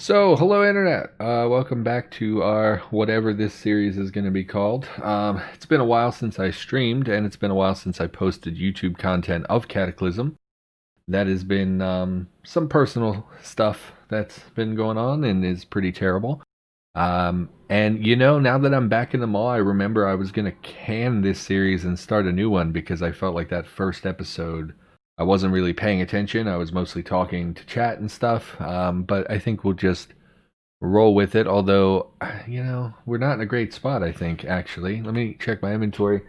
Hello Internet. Welcome back to our whatever this series is going to be called. It's been a while since I streamed, and it's been a while since I posted YouTube content of Cataclysm. That has been some personal stuff that's been going on and is pretty terrible. And now that I'm back in the mall, I remember I was going to can this series and start a new one because I felt like that first episode I wasn't really paying attention. I was mostly talking to chat and stuff. But I think we'll just roll with it. Although, we're not in a great spot, I think, actually. Let me check my inventory.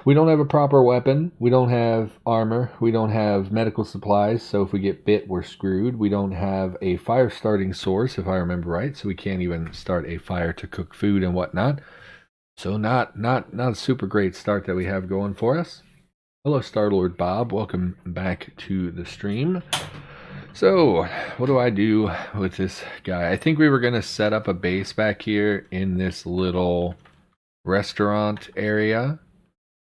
We don't have a proper weapon. We don't have armor. We don't have medical supplies. So if we get bit, we're screwed. We don't have a fire starting source, if I remember right. So we can't even start a fire to cook food and whatnot. So not a super great start that we have going for us. Hello, Star-Lord Bob. Welcome back to the stream. So, what do I do with this guy? I think we were going to set up a base back here in this little restaurant area.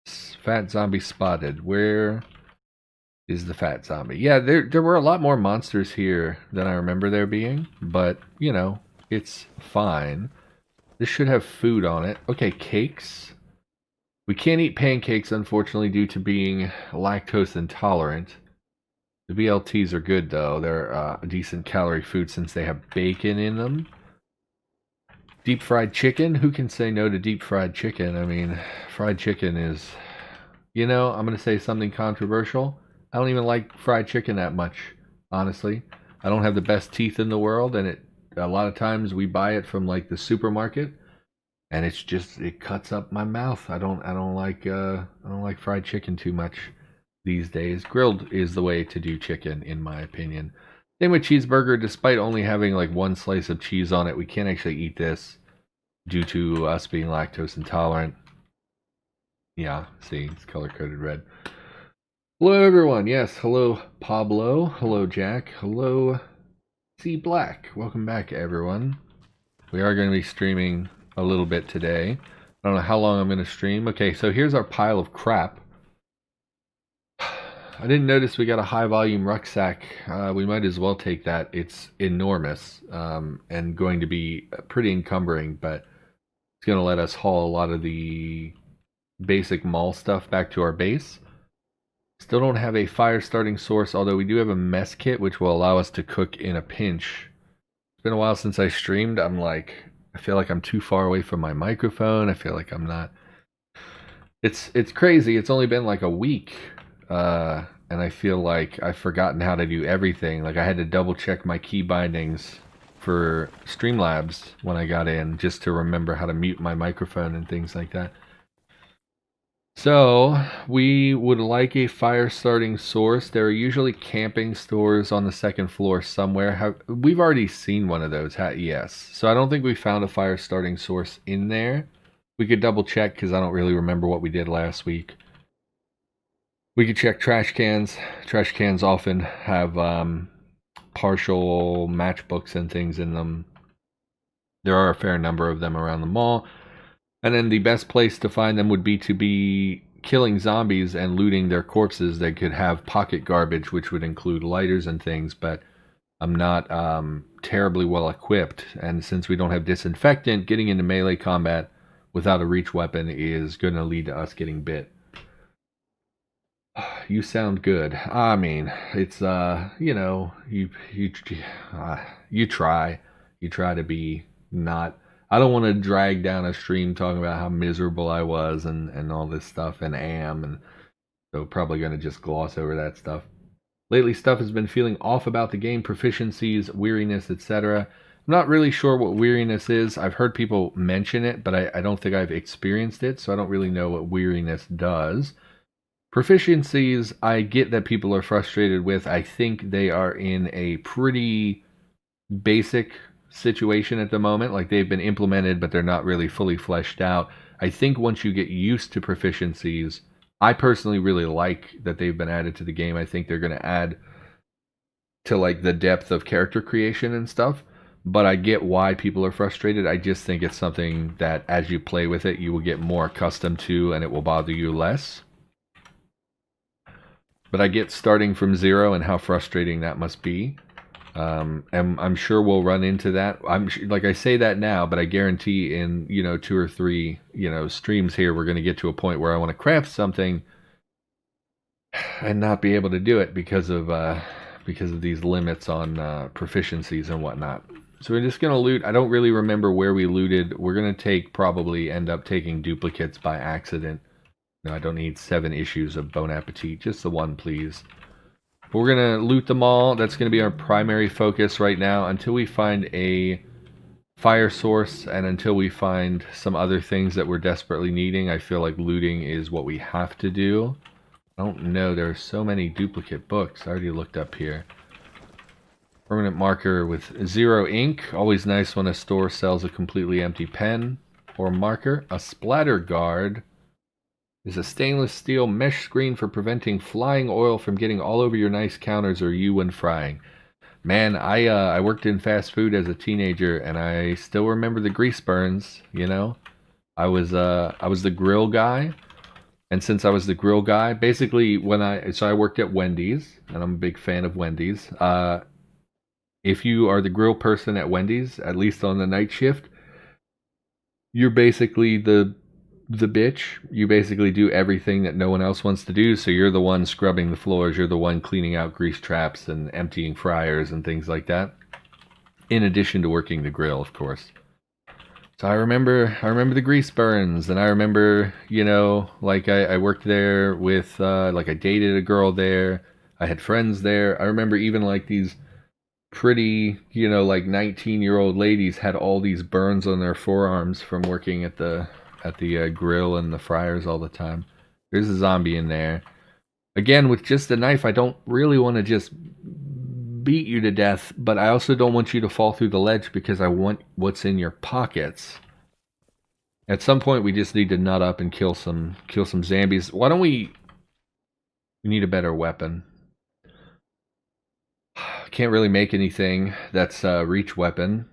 Fat zombie spotted. Where is the fat zombie? Yeah, there were a lot more monsters here than I remember there being. But, it's fine. This should have food on it. Okay, cakes. We can't eat pancakes, unfortunately, due to being lactose intolerant. The BLTs are good, though. They're a decent calorie food since they have bacon in them. Deep fried chicken? Who can say no to deep fried chicken? I mean, fried chicken is, I'm going to say something controversial. I don't even like fried chicken that much, honestly. I don't have the best teeth in the world, and a lot of times we buy it from like the supermarket. And it cuts up my mouth. I don't like fried chicken too much these days. Grilled is the way to do chicken, in my opinion. Same with cheeseburger. Despite only having like one slice of cheese on it, we can't actually eat this due to us being lactose intolerant. Yeah, see, it's color-coded red. Hello, everyone. Yes, hello, Pablo. Hello, Jack. Hello, C Black. Welcome back, everyone. We are going to be streaming a little bit today. I don't know how long I'm going to stream. Okay, so here's our pile of crap. I didn't notice we got a high volume rucksack. We might as well take that. It's enormous and going to be pretty encumbering, but it's going to let us haul a lot of the basic mall stuff back to our base. Still don't have a fire starting source, although we do have a mess kit which will allow us to cook in a pinch. It's been a while since I streamed. I feel like I'm too far away from my microphone. I feel like I'm not. It's crazy. It's only been like a week. And I feel like I've forgotten how to do everything. Like I had to double check my key bindings for Streamlabs when I got in just to remember how to mute my microphone and things like that. So, we would like a fire starting source. There are usually camping stores on the second floor somewhere. We've already seen one of those, yes. So I don't think we found a fire starting source in there. We could double check because I don't really remember what we did last week. We could check trash cans. Trash cans often have partial matchbooks and things in them. There are a fair number of them around the mall. And then the best place to find them would be to be killing zombies and looting their corpses. They could have pocket garbage, which would include lighters and things, but I'm not terribly well equipped. And since we don't have disinfectant, getting into melee combat without a reach weapon is going to lead to us getting bit. You sound good. I mean, it's, you try. You try to be not... I don't want to drag down a stream talking about how miserable I was and all this stuff and am, and so probably going to just gloss over that stuff. Lately, stuff has been feeling off about the game, proficiencies, weariness, etc. I'm not really sure what weariness is. I've heard people mention it, but I don't think I've experienced it, so I don't really know what weariness does. Proficiencies, I get that people are frustrated with. I think they are in a pretty basic situation at the moment. Like they've been implemented, but they're not really fully fleshed out. I think once you get used to proficiencies, I personally really like that they've been added to the game. I think they're going to add to like the depth of character creation and stuff. But I get why people are frustrated. I just think it's something that as you play with it, you will get more accustomed to and it will bother you less. But I get starting from zero and how frustrating that must be. And I'm sure we'll run into that. Like I say that now, but I guarantee in 2 or 3 streams here, we're going to get to a point where I want to craft something and not be able to do it because of these limits on proficiencies and whatnot. So we're just going to loot. I don't really remember where we looted. We're going to probably end up taking duplicates by accident. No, I don't need 7 issues of Bon Appetit. Just the one, please. But we're going to loot them all. That's going to be our primary focus right now until we find a fire source and until we find some other things that we're desperately needing. I feel like looting is what we have to do. I don't know. There are so many duplicate books. I already looked up here. Permanent marker with 0 ink. Always nice when a store sells a completely empty pen or marker. A splatter guard is a stainless steel mesh screen for preventing flying oil from getting all over your nice counters or you when frying. Man, I worked in fast food as a teenager, and I still remember the grease burns. I was the grill guy, and since I was the grill guy, basically I worked at Wendy's, and I'm a big fan of Wendy's. If you are the grill person at Wendy's, at least on the night shift, you're basically the bitch. You basically do everything that no one else wants to do. So you're the one scrubbing the floors. You're the one cleaning out grease traps and emptying fryers and things like that. In addition to working the grill, of course. So I remember the grease burns, and I remember, like I worked there with, like I dated a girl there. I had friends there. I remember even like these pretty, like 19-year-old ladies had all these burns on their forearms from working at the grill and the fryers all the time. There's a zombie in there. Again, with just a knife, I don't really want to just beat you to death, but I also don't want you to fall through the ledge because I want what's in your pockets. At some point, we just need to nut up and kill some zombies. Why don't we need a better weapon. Can't really make anything that's a reach weapon.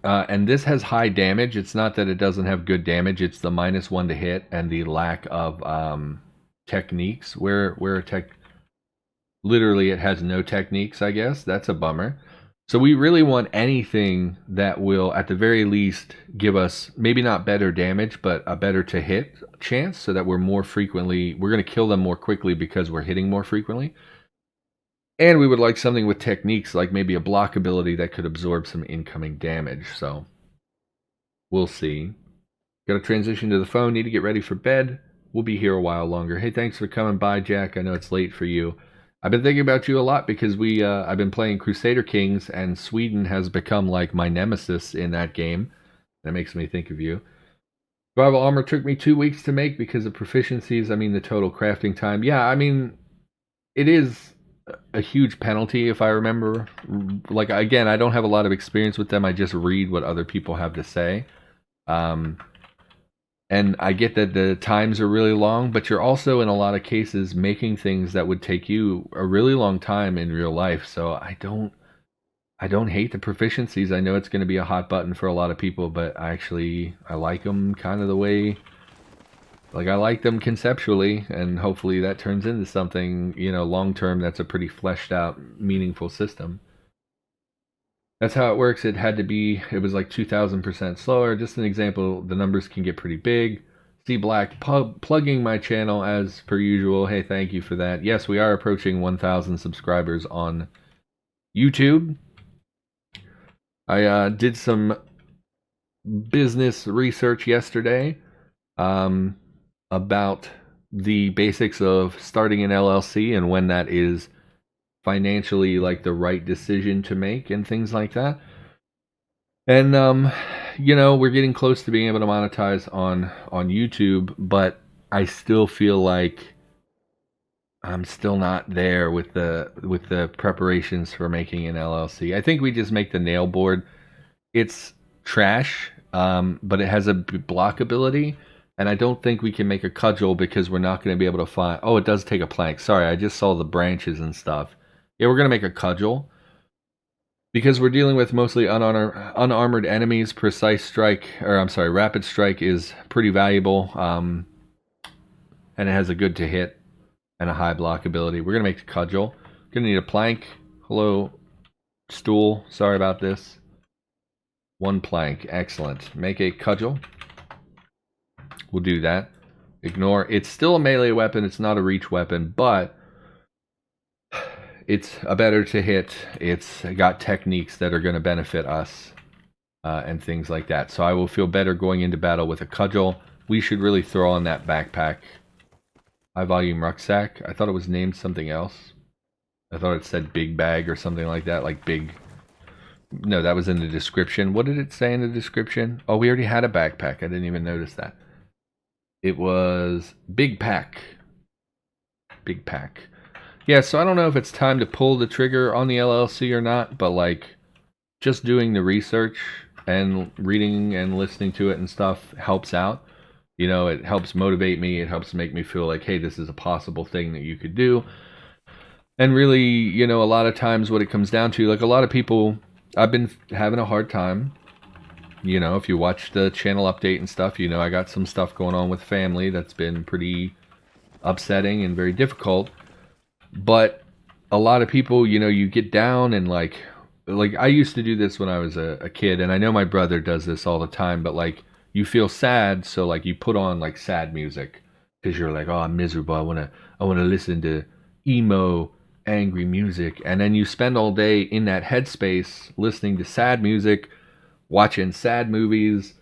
And this has high damage. It's not that it doesn't have good damage. It's the -1 to hit and the lack of techniques. Literally it has no techniques, I guess. That's a bummer. So we really want anything that will, at the very least, give us maybe not better damage, but a better to hit chance, so that we're going to kill them more quickly because we're hitting more frequently. And we would like something with techniques, like maybe a block ability that could absorb some incoming damage. So we'll see. Got to transition to the phone. Need to get ready for bed. We'll be here a while longer. Hey, thanks for coming by, Jack. I know it's late for you. I've been thinking about you a lot because I've been playing Crusader Kings, and Sweden has become like my nemesis in that game. That makes me think of you. Survival armor took me 2 weeks to make because of proficiencies. I mean, the total crafting time. Yeah, I mean, it is a huge penalty if I remember. Like, again, I don't have a lot of experience with them. I just read what other people have to say. And I get that the times are really long, but you're also in a lot of cases making things that would take you a really long time in real life. So I don't hate the proficiencies. I know it's going to be a hot button for a lot of people, but I like them kind of the way, like I like them conceptually, and hopefully that turns into something, long term that's a pretty fleshed out, meaningful system. That's how it works. It was like 2,000% slower. Just an example, the numbers can get pretty big. C Black plugging my channel as per usual. Hey, thank you for that. Yes, we are approaching 1,000 subscribers on YouTube. I did some business research yesterday about the basics of starting an LLC and when that is financially like the right decision to make and things like that. And we're getting close to being able to monetize on YouTube, but I still feel like I'm still not there with the preparations for making an LLC. I think we just make the nail board. It's trash, but it has a block ability, and I don't think we can make a cudgel because we're not going to be able to find... Oh, it does take a plank. Sorry, I just saw the branches and stuff. Yeah, we're going to make a cudgel because we're dealing with mostly unarmored enemies. Rapid strike is pretty valuable, and it has a good to hit and a high block ability. We're going to make the cudgel. Going to need a plank. Hello, stool. Sorry about this. 1 plank. Excellent. Make a cudgel. We'll do that. Ignore. It's still a melee weapon. It's not a reach weapon, but it's a better to hit. It's got techniques that are going to benefit us and things like that. So I will feel better going into battle with a cudgel. We should really throw on that backpack. High volume rucksack. I thought it was named something else. I thought it said big bag or something like that, like big. No, that was in the description. What did it say in the description? Oh, we already had a backpack. I didn't even notice that. It was big pack. Big pack. Yeah, so I don't know if it's time to pull the trigger on the LLC or not, but like just doing the research and reading and listening to it and stuff helps out. You know, it helps motivate me. It helps make me feel like, hey, this is a possible thing that you could do. And really, you know, a lot of times what it comes down to, like a lot of people, I've been having a hard time. You know, if you watch the channel update and stuff, you know, I got some stuff going on with family that's been pretty upsetting and very difficult. But a lot of people, you know, you get down and like I used to do this when I was a kid, and I know my brother does this all the time, but like you feel sad, so like you put on like sad music because you're like, oh, I'm miserable. I wanna listen to emo angry music, and then you spend all day in that headspace listening to sad music, watching sad movies,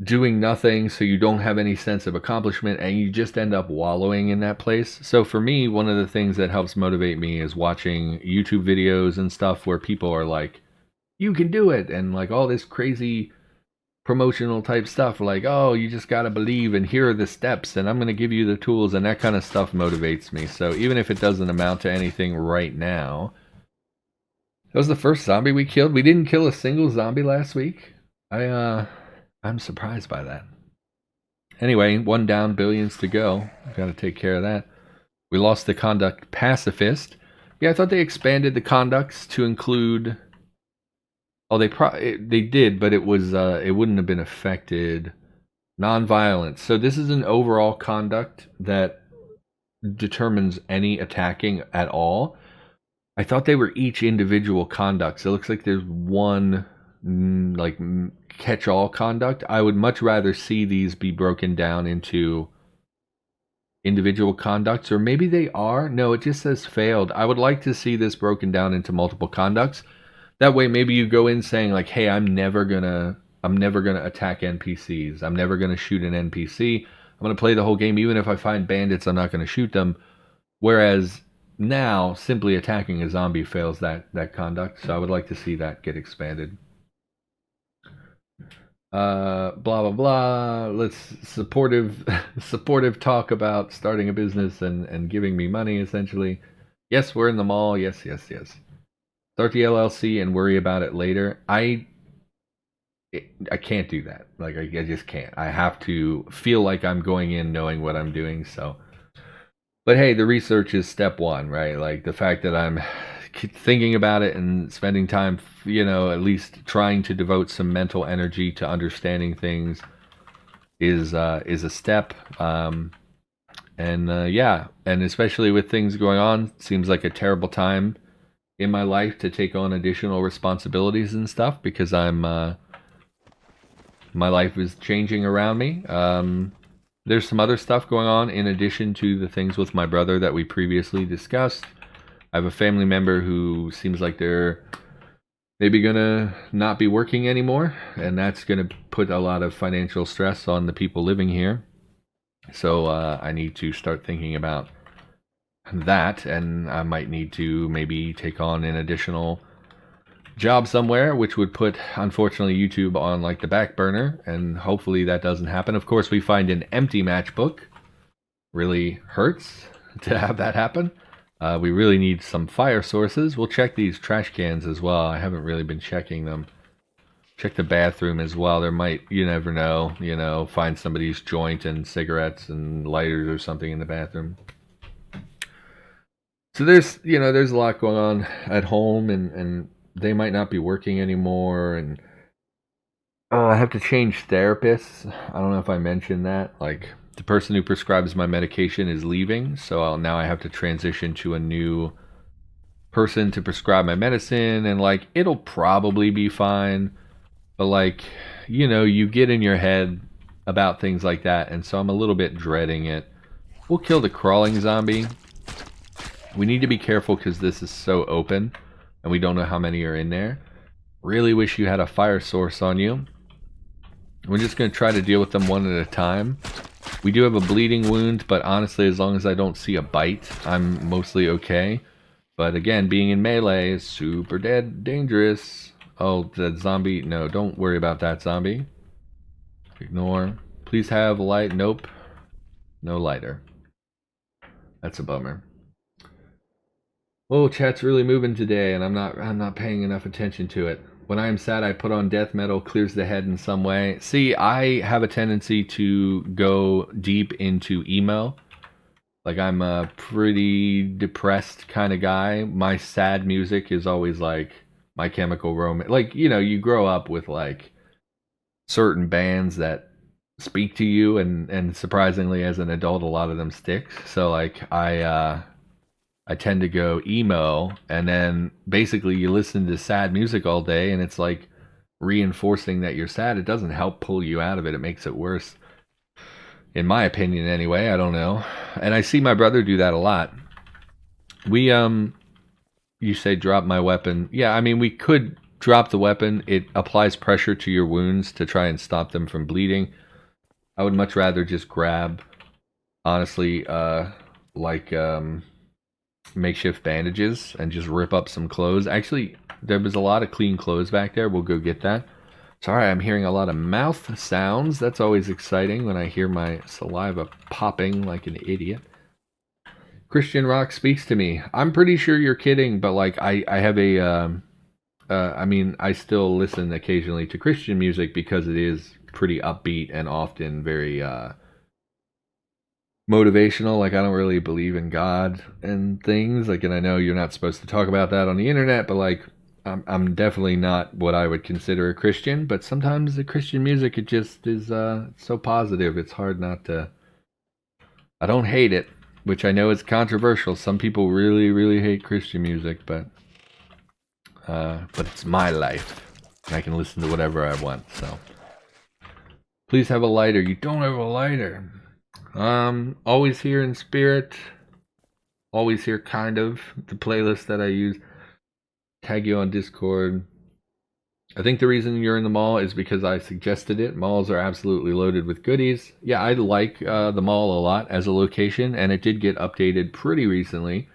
doing nothing, so you don't have any sense of accomplishment, and you just end up wallowing in that place. So for me, one of the things that helps motivate me is watching YouTube videos and stuff where people are like, you can do it, and like all this crazy promotional type stuff, like, oh, you just gotta believe, and here are the steps, and I'm gonna give you the tools, and that kind of stuff motivates me. So even if it doesn't amount to anything right now, that was the first zombie we killed. We didn't kill a single zombie last week. I'm surprised by that. Anyway, 1 down, billions to go. Got to take care of that. We lost the conduct pacifist. Yeah, I thought they expanded the conducts to include. Oh, they did, but it was it wouldn't have been affected. Non-violence. So this is an overall conduct that determines any attacking at all. I thought they were each individual conducts. It looks like there's one like catch-all conduct. I would much rather see these be broken down into individual conducts, or maybe they are. No, it just says failed. I would like to see this broken down into multiple conducts. That way, maybe you go in saying like, "Hey, I'm never gonna attack NPCs. I'm never gonna shoot an NPC. I'm gonna play the whole game. Even if I find bandits, I'm not gonna shoot them." Whereas now, simply attacking a zombie fails that conduct. So I would like to see that get expanded. Blah blah blah. Let's supportive talk about starting a business and giving me money, essentially. Yes, we're in the mall. Yes. Start the LLC and worry about it later. I can't do that. Like I just can't. I have to feel like I'm going in knowing what I'm doing. So, but hey, the research is step one, right? Like the fact that I'm thinking about it and spending time, you know, at least trying to devote some mental energy to understanding things is a step. Yeah, and especially with things going on, seems like a terrible time in my life to take on additional responsibilities and stuff, because I'm my life is changing around me. There's some other stuff going on in addition to the things with my brother that we previously discussed. I have a family member who seems like they're maybe gonna not be working anymore, and that's gonna put a lot of financial stress on the people living here. So I need to start thinking about that, and I might need to maybe take on an additional job somewhere, which would put, unfortunately, YouTube on like the back burner, and hopefully that doesn't happen. Of course, we find an empty matchbook. Really hurts to have that happen. We really need some fire sources. We'll check these trash cans as well. I haven't really been checking them. Check the bathroom as well. There might, you never know, you know, find somebody's joint and cigarettes and lighters or something in the bathroom. So there's, you know, there's a lot going on at home, and they might not be working anymore, and I have to change therapists. I don't know if I mentioned that. Like, the person who prescribes my medication is leaving, so now I have to transition to a new person to prescribe my medicine, and like it'll probably be fine, but like, you get in your head about things like that, and so I'm a little bit dreading it. We'll kill the crawling zombie. We need to be careful because this is so open and we don't know how many are in there. Really wish you had a fire source on you. We're just going to try to deal with them one at a time. We do have a bleeding wound, but honestly, as long as I don't see a bite, I'm mostly okay. But again, being in melee is super dangerous. Oh, that zombie. No, don't worry about that zombie. Ignore. Please have light. Nope. No lighter. That's a bummer. Oh, chat's really moving today, and I'm not paying enough attention to it. When I am sad, I put on death metal, clears the head in some way. See, I have a tendency to go deep into emo. Like, I'm a pretty depressed kind of guy. My sad music is always like My Chemical Romance. Like, you grow up with like certain bands that speak to you, and surprisingly, as an adult, a lot of them stick. So like, I tend to go emo, and then basically you listen to sad music all day, and it's like reinforcing that you're sad. It doesn't help pull you out of it. It makes it worse. In my opinion, anyway. I don't know. And I see my brother do that a lot. You say drop my weapon. Yeah, I mean, we could drop the weapon. It applies pressure to your wounds to try and stop them from bleeding. I would much rather just grab, honestly, makeshift bandages and just rip up some clothes. Actually, there was a lot of clean clothes back there. We'll go get that. Sorry, I'm hearing a lot of mouth sounds. That's always exciting when I hear my saliva popping like an idiot. Christian rock speaks to me. I'm pretty sure you're kidding, but like I have I mean, I still listen occasionally to Christian music because it is pretty upbeat and often very motivational. Like, I don't really believe in God and things. Like, and I know you're not supposed to talk about that on the internet, but like, I'm definitely not what I would consider a Christian. But sometimes the Christian music, it just is so positive. It's hard not to. I don't hate it, which I know is controversial. Some people really, really hate Christian music, but it's my life, and I can listen to whatever I want. So, please have a lighter. You don't have a lighter. Always here in spirit. Always here, kind of. The playlist that I use. Tag you on Discord. I think the reason you're in the mall is because I suggested it. Malls are absolutely loaded with goodies. Yeah, I like the mall a lot as a location, and it did get updated pretty recently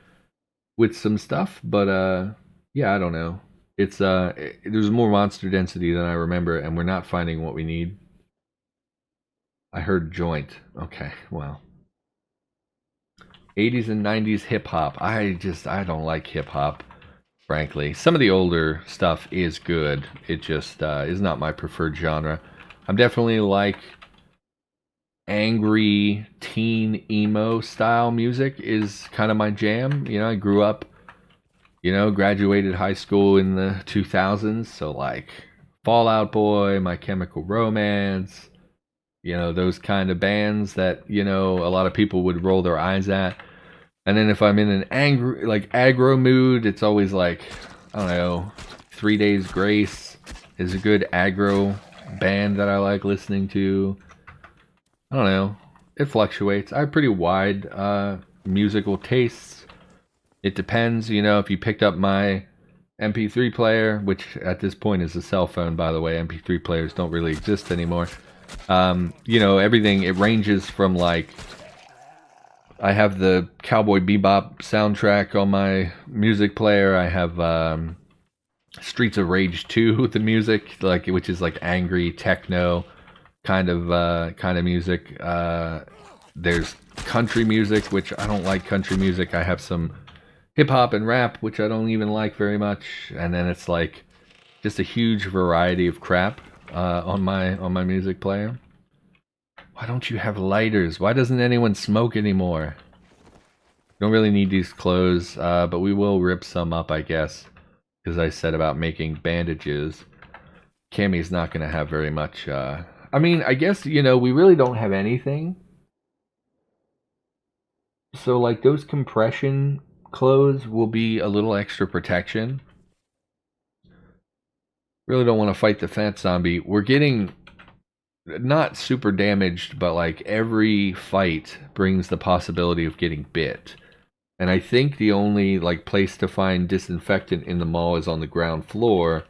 with some stuff. But yeah, I don't know. It's there's more monster density than I remember, and we're not finding what we need. I heard joint. Okay, well. 80s and 90s hip hop. I don't like hip hop, frankly. Some of the older stuff is good. It just is not my preferred genre. I'm definitely like angry teen emo style music is kind of my jam. I grew up, graduated high school in the 2000s, so like Fall Out Boy, My Chemical Romance, those kind of bands that, a lot of people would roll their eyes at. And then if I'm in an angry, like aggro mood, it's always like, I don't know, 3 Days Grace is a good aggro band that I like listening to. I don't know. It fluctuates. I have pretty wide musical tastes. It depends, if you picked up my MP3 player, which at this point is a cell phone, by the way. MP3 players don't really exist anymore. Everything, it ranges from like, I have the Cowboy Bebop soundtrack on my music player. I have Streets of Rage 2, the music, like, which is like angry techno kind of music. There's country music, which I don't like country music. I have some hip hop and rap, which I don't even like very much. And then it's like just a huge variety of crap on my music player. Why don't you have lighters? Why doesn't anyone smoke anymore? Don't really need these clothes, but we will rip some up, I guess, because I said about making bandages. Cammy's not going to have very much. I mean, I guess, we really don't have anything. So, like, those compression clothes will be a little extra protection. Really don't want to fight the fat zombie. We're getting not super damaged, but like every fight brings the possibility of getting bit. And I think the only like place to find disinfectant in the mall is on the ground floor.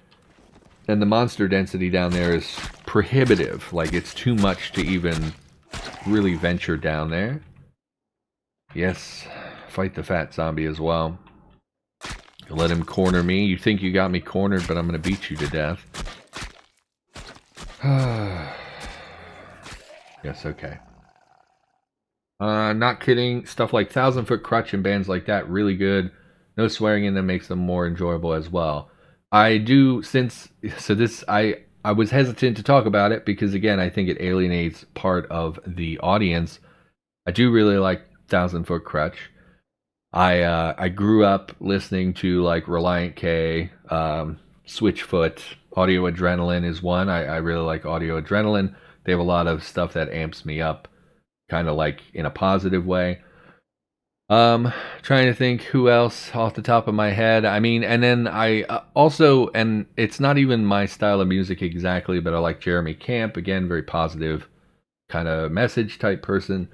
And the monster density down there is prohibitive. Like, it's too much to even really venture down there. Yes, fight the fat zombie as well. Let him corner me. You think you got me cornered, but I'm going to beat you to death. Yes, okay. Not kidding. Stuff like 1,000-foot crutch and bands like that, really good. No swearing in them makes them more enjoyable as well. I do, I was hesitant to talk about it because, again, I think it alienates part of the audience. I do really like 1,000-foot crutch. I grew up listening to like Reliant K, Switchfoot, Audio Adrenaline is one. I really like Audio Adrenaline. They have a lot of stuff that amps me up, kind of like in a positive way. Trying to think who else off the top of my head. I mean, and then I also, and it's not even my style of music exactly, but I like Jeremy Camp. Again, very positive kind of message type person.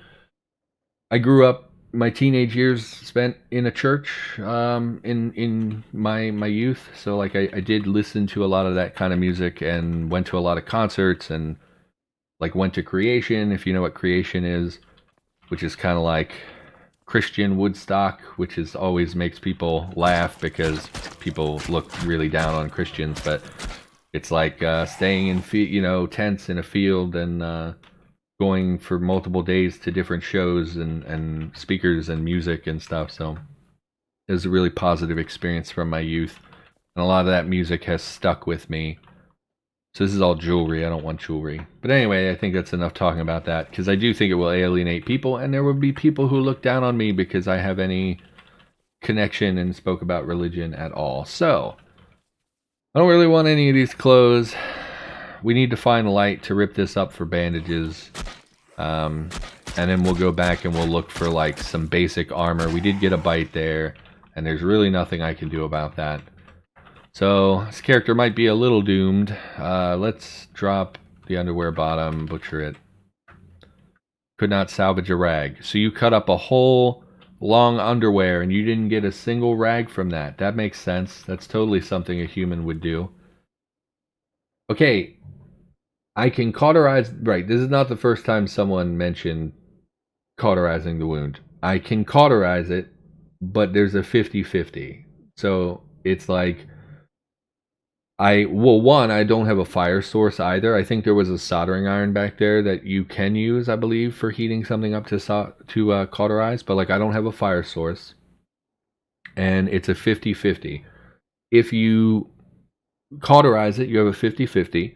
I grew up, my teenage years spent in a church in my youth. So like I did listen to a lot of that kind of music and went to a lot of concerts and like went to Creation, if you know what Creation is, which is kind of like Christian Woodstock, which is always makes people laugh because people look really down on Christians, but it's like staying in tents in a field and going for multiple days to different shows and speakers and music and stuff. So it was a really positive experience from my youth, and a lot of that music has stuck with me. So this is all jewelry. I don't want jewelry. But anyway, I think that's enough talking about that, because I do think it will alienate people, and there will be people who look down on me because I have any connection and spoke about religion at all. So I don't really want any of these clothes. We need to find light to rip this up for bandages. And then we'll go back and we'll look for like some basic armor. We did get a bite there, and there's really nothing I can do about that. So this character might be a little doomed. Let's drop the underwear bottom, butcher it. Could not salvage a rag. So you cut up a whole long underwear and you didn't get a single rag from that. That makes sense. That's totally something a human would do. Okay, I can cauterize. Right, this is not the first time someone mentioned cauterizing the wound. I can cauterize it, but there's a 50-50. So it's like, I don't have a fire source either. I think there was a soldering iron back there that you can use, I believe, for heating something up to cauterize. But like, I don't have a fire source, and it's a 50-50. If you cauterize it, you have a 50-50.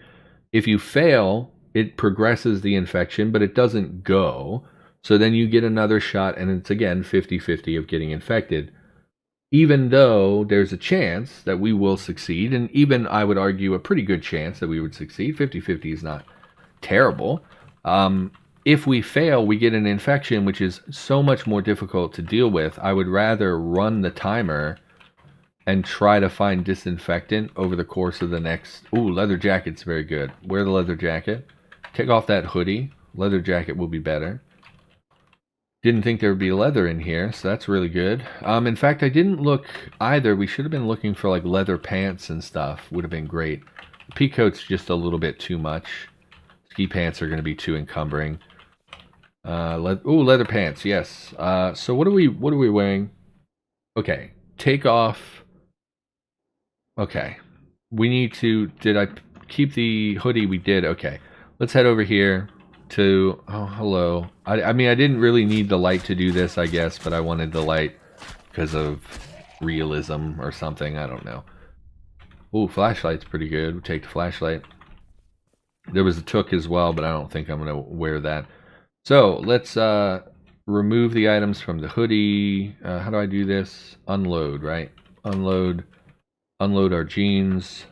If you fail, it progresses the infection, but it doesn't go. So then you get another shot, and it's again 50-50 of getting infected. Even though there's a chance that we will succeed, and even I would argue a pretty good chance that we would succeed. 50-50 is not terrible. If we fail, we get an infection, which is so much more difficult to deal with. I would rather run the timer and try to find disinfectant over the course of the next... Ooh, leather jacket's very good. Wear the leather jacket. Take off that hoodie. Leather jacket will be better. Didn't think there would be leather in here, so that's really good. In fact, I didn't look either. We should have been looking for like leather pants and stuff. Would have been great. The pea coat's just a little bit too much. Ski pants are going to be too encumbering. Leather pants, yes. So what are we wearing? Okay, take off. Okay, we need to. Did I keep the hoodie? We did. Okay, let's head over here. Oh, hello. I mean, I didn't really need the light to do this, I guess, but I wanted the light because of realism or something. I don't know. Ooh, flashlight's pretty good. We'll take the flashlight. There was a took as well, but I don't think I'm going to wear that. So, let's remove the items from the hoodie. How do I do this? Unload, right? Unload our jeans.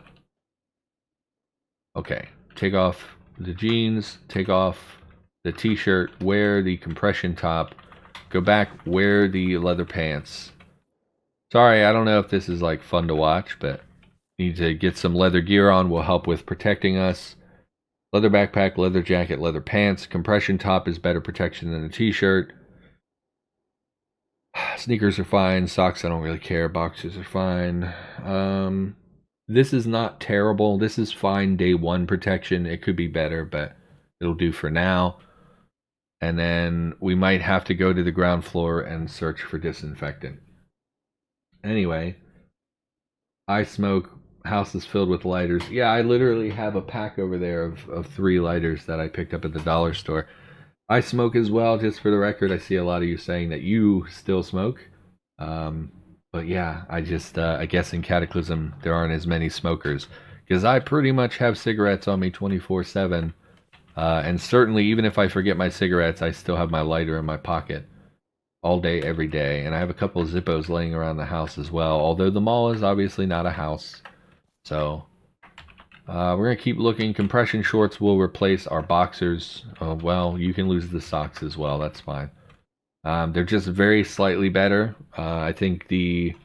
Okay, take off the jeans, take off the t-shirt, wear the compression top, go back, wear the leather pants. Sorry, I don't know if this is like fun to watch, but need to get some leather gear on will help with protecting us. Leather backpack, leather jacket, leather pants. Compression top is better protection than a t-shirt. Sneakers are fine. Socks, I don't really care. Boxers are fine. This is not terrible. This is fine day one protection. It could be better, but it'll do for now. And then we might have to go to the ground floor and search for disinfectant. Anyway, I smoke. House is filled with lighters. Yeah, I literally have a pack over there of 3 lighters that I picked up at the dollar store. I smoke as well, just for the record. I see a lot of you saying that you still smoke. But yeah, I guess in Cataclysm there aren't as many smokers. Because I pretty much have cigarettes on me 24/7. And certainly, even if I forget my cigarettes, I still have my lighter in my pocket. All day, every day. And I have a couple of Zippos laying around the house as well. Although the mall is obviously not a house. So, we're going to keep looking. Compression shorts will replace our boxers. Well, you can lose the socks as well. That's fine. They're just very slightly better. I think the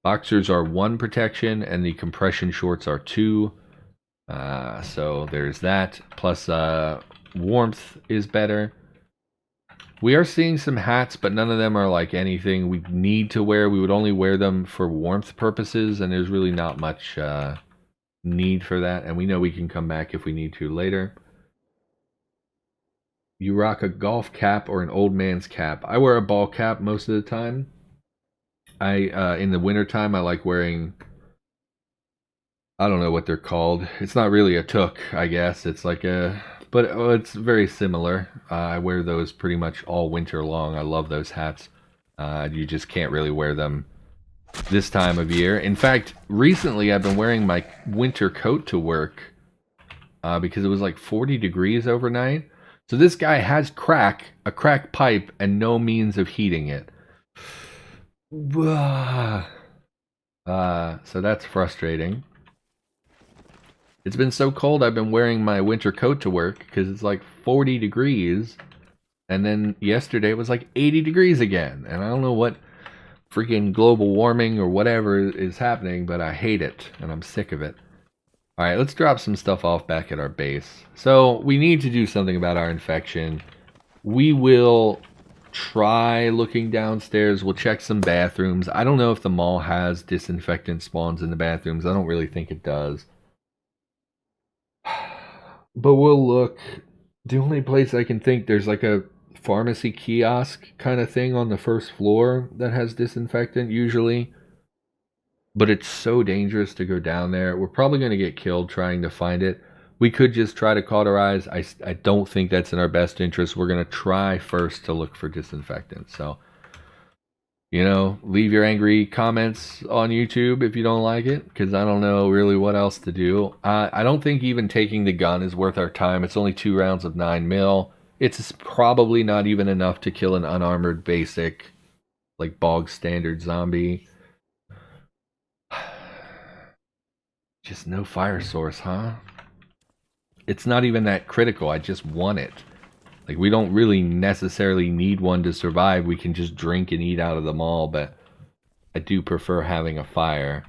boxers are 1 protection and the compression shorts are 2. So there's that. Plus, warmth is better. We are seeing some hats, but none of them are like anything we need to wear. We would only wear them for warmth purposes, and there's really not much need for that. And we know we can come back if we need to later. You rock a golf cap or an old man's cap. I wear a ball cap most of the time. In the wintertime, I like wearing... I don't know what they're called. It's not really a toque, I guess. It's like a... But it's very similar. I wear those pretty much all winter long. I love those hats. You just can't really wear them this time of year. In fact, recently I've been wearing my winter coat to work because it was like 40 degrees overnight. So this guy has a crack pipe, and no means of heating it. So that's frustrating. It's been so cold, I've been wearing my winter coat to work because it's like 40 degrees. And then yesterday it was like 80 degrees again. And I don't know what freaking global warming or whatever is happening, but I hate it and I'm sick of it. Alright, let's drop some stuff off back at our base. So we need to do something about our infection. We will try looking downstairs. We'll check some bathrooms. I don't know if the mall has disinfectant spawns in the bathrooms. I don't really think it does. But we'll look. The only place I can think there's like a pharmacy kiosk kind of thing on the first floor that has disinfectant usually. But it's so dangerous to go down there. We're probably going to get killed trying to find it. We could just try to cauterize. I don't think that's in our best interest. We're going to try first to look for disinfectant. So, you know, leave your angry comments on YouTube if you don't like it, because I don't know really what else to do. I don't think even taking the gun is worth our time. It's only 2 rounds of 9mm. It's probably not even enough to kill an unarmored basic, like bog standard zombie. Just no fire source, huh? It's not even that critical. I just want it. Like, we don't really necessarily need one to survive. We can just drink and eat out of the mall, but I do prefer having a fire.